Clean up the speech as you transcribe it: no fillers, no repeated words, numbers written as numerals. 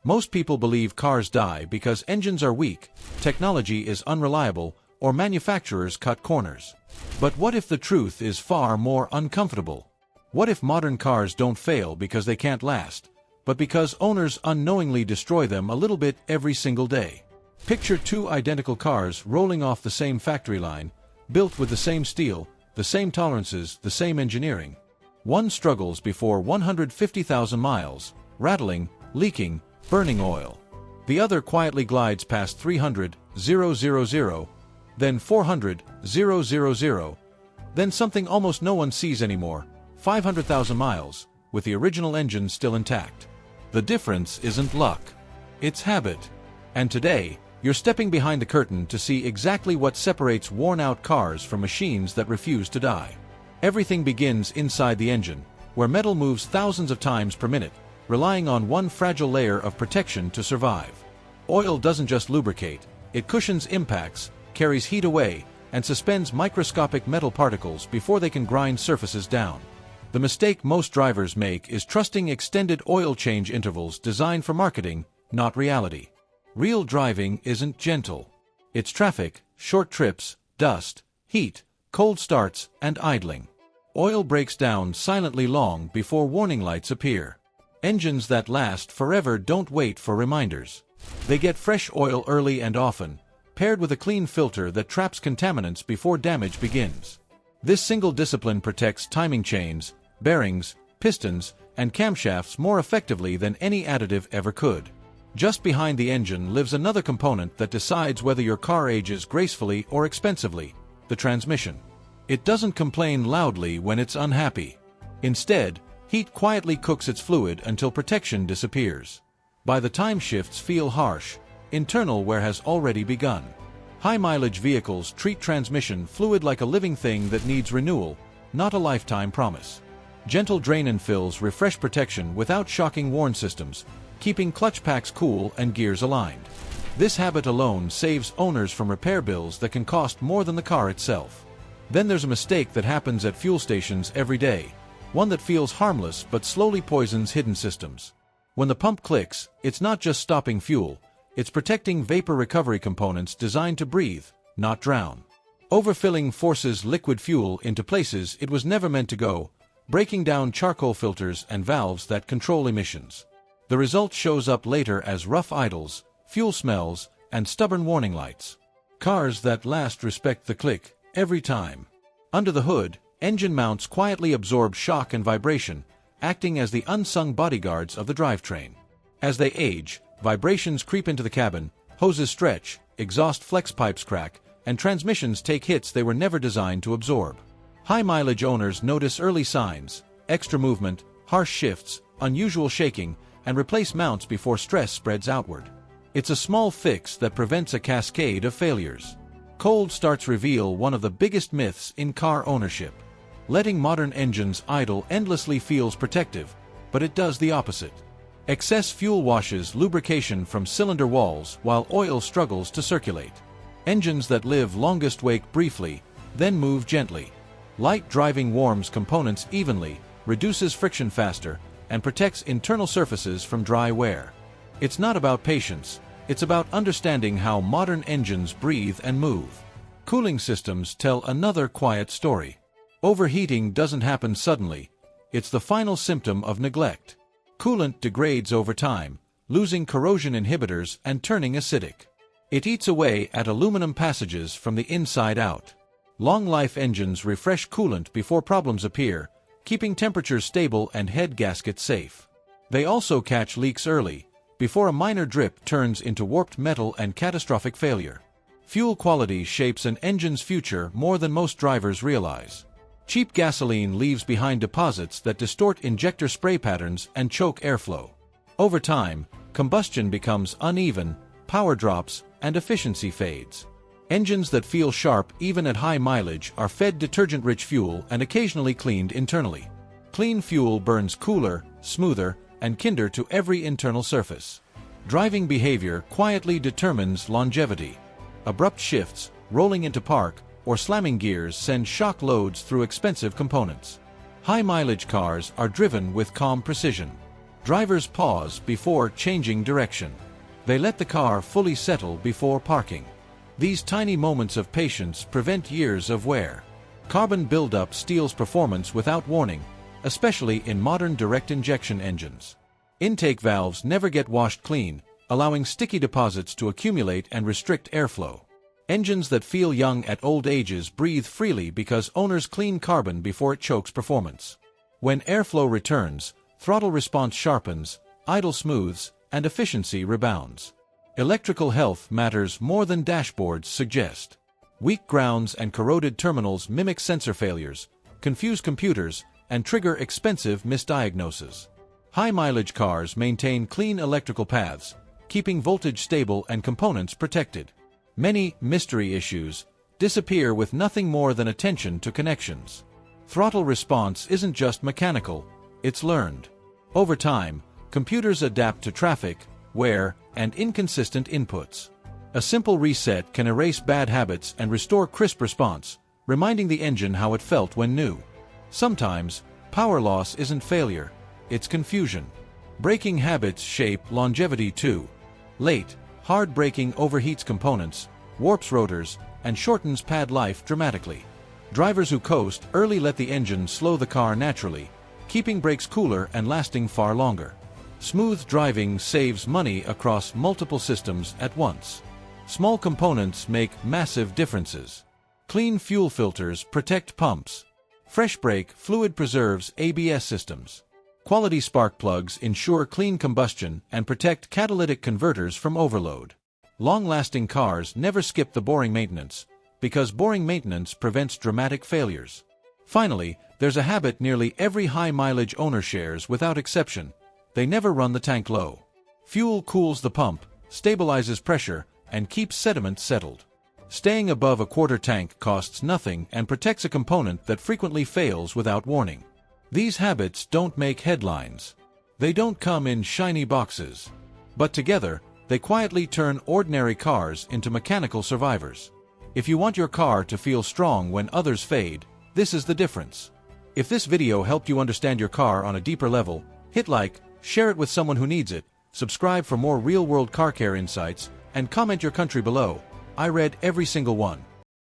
Most people believe cars die because engines are weak, technology is unreliable, or manufacturers cut corners. But what if the truth is far more uncomfortable? What if modern cars don't fail because they can't last, but because owners unknowingly destroy them a little bit every single day? Picture two identical cars rolling off the same factory line, built with the same steel, the same tolerances, the same engineering. One struggles before 150,000 miles, rattling, leaking, burning oil. The other quietly glides past 300,000, then 400,000, then something almost no one sees anymore, 500,000 miles, with the original engine still intact. The difference isn't luck. It's habit. And today, you're stepping behind the curtain to see exactly what separates worn-out cars from machines that refuse to die. Everything begins inside the engine, where metal moves thousands of times per minute, relying on one fragile layer of protection to survive. Oil doesn't just lubricate, it cushions impacts, carries heat away, and suspends microscopic metal particles before they can grind surfaces down. The mistake most drivers make is trusting extended oil change intervals designed for marketing, not reality. Real driving isn't gentle. It's traffic, short trips, dust, heat, cold starts, and idling. Oil breaks down silently long before warning lights appear. Engines that last forever don't wait for reminders. They get fresh oil early and often, paired with a clean filter that traps contaminants before damage begins. This single discipline protects timing chains, bearings, pistons, and camshafts more effectively than any additive ever could. Just behind the engine lives another component that decides whether your car ages gracefully or expensively: the transmission. It doesn't complain loudly when it's unhappy. Instead, heat quietly cooks its fluid until protection disappears. By the time shifts feel harsh, internal wear has already begun. High-mileage vehicles treat transmission fluid like a living thing that needs renewal, not a lifetime promise. Gentle drain and fills refresh protection without shocking worn systems, keeping clutch packs cool and gears aligned. This habit alone saves owners from repair bills that can cost more than the car itself. Then there's a mistake that happens at fuel stations every day, one that feels harmless but slowly poisons hidden systems. When the pump clicks, it's not just stopping fuel, it's protecting vapor recovery components designed to breathe, not drown. Overfilling forces liquid fuel into places it was never meant to go, breaking down charcoal filters and valves that control emissions. The result shows up later as rough idles, fuel smells, and stubborn warning lights. Cars that last respect the click every time. Under the hood, engine mounts quietly absorb shock and vibration, acting as the unsung bodyguards of the drivetrain. As they age, vibrations creep into the cabin, hoses stretch, exhaust flex pipes crack, and transmissions take hits they were never designed to absorb. High-mileage owners notice early signs: extra movement, harsh shifts, unusual shaking, and replace mounts before stress spreads outward. It's a small fix that prevents a cascade of failures. Cold starts reveal one of the biggest myths in car ownership. Letting modern engines idle endlessly feels protective, but it does the opposite. Excess fuel washes lubrication from cylinder walls while oil struggles to circulate. Engines that live longest wake briefly, then move gently. Light driving warms components evenly, reduces friction faster, and protects internal surfaces from dry wear. It's not about patience, it's about understanding how modern engines breathe and move. Cooling systems tell another quiet story. Overheating doesn't happen suddenly, it's the final symptom of neglect. Coolant degrades over time, losing corrosion inhibitors and turning acidic. It eats away at aluminum passages from the inside out. Long-life engines refresh coolant before problems appear, keeping temperatures stable and head gaskets safe. They also catch leaks early, before a minor drip turns into warped metal and catastrophic failure. Fuel quality shapes an engine's future more than most drivers realize. Cheap gasoline leaves behind deposits that distort injector spray patterns and choke airflow. Over time, combustion becomes uneven, power drops, and efficiency fades. Engines that feel sharp even at high mileage are fed detergent-rich fuel and occasionally cleaned internally. Clean fuel burns cooler, smoother, and kinder to every internal surface. Driving behavior quietly determines longevity. Abrupt shifts, rolling into park, or slamming gears send shock loads through expensive components. High-mileage cars are driven with calm precision. Drivers pause before changing direction. They let the car fully settle before parking. These tiny moments of patience prevent years of wear. Carbon buildup steals performance without warning, especially in modern direct injection engines. Intake valves never get washed clean, allowing sticky deposits to accumulate and restrict airflow. Engines that feel young at old ages breathe freely because owners clean carbon before it chokes performance. When airflow returns, throttle response sharpens, idle smooths, and efficiency rebounds. Electrical health matters more than dashboards suggest. Weak grounds and corroded terminals mimic sensor failures, confuse computers, and trigger expensive misdiagnoses. High-mileage cars maintain clean electrical paths, keeping voltage stable and components protected. Many mystery issues disappear with nothing more than attention to connections. Throttle response isn't just mechanical, it's learned. Over time, computers adapt to traffic, wear, and inconsistent inputs. A simple reset can erase bad habits and restore crisp response, reminding the engine how it felt when new. Sometimes, power loss isn't failure, it's confusion. Braking habits shape longevity too. Late, hard braking overheats components, warps rotors, and shortens pad life dramatically. Drivers who coast early let the engine slow the car naturally, keeping brakes cooler and lasting far longer. Smooth driving saves money across multiple systems at once. Small components make massive differences. Clean fuel filters protect pumps. Fresh brake fluid preserves ABS systems. Quality spark plugs ensure clean combustion and protect catalytic converters from overload. Long-lasting cars never skip the boring maintenance, because boring maintenance prevents dramatic failures. Finally, there's a habit nearly every high-mileage owner shares without exception. They never run the tank low. Fuel cools the pump, stabilizes pressure, and keeps sediment settled. Staying above a quarter tank costs nothing and protects a component that frequently fails without warning. These habits don't make headlines. They don't come in shiny boxes. But together, they quietly turn ordinary cars into mechanical survivors. If you want your car to feel strong when others fade, this is the difference. If this video helped you understand your car on a deeper level, hit like, share it with someone who needs it, subscribe for more real-world car care insights, and comment your country below. I read every single one.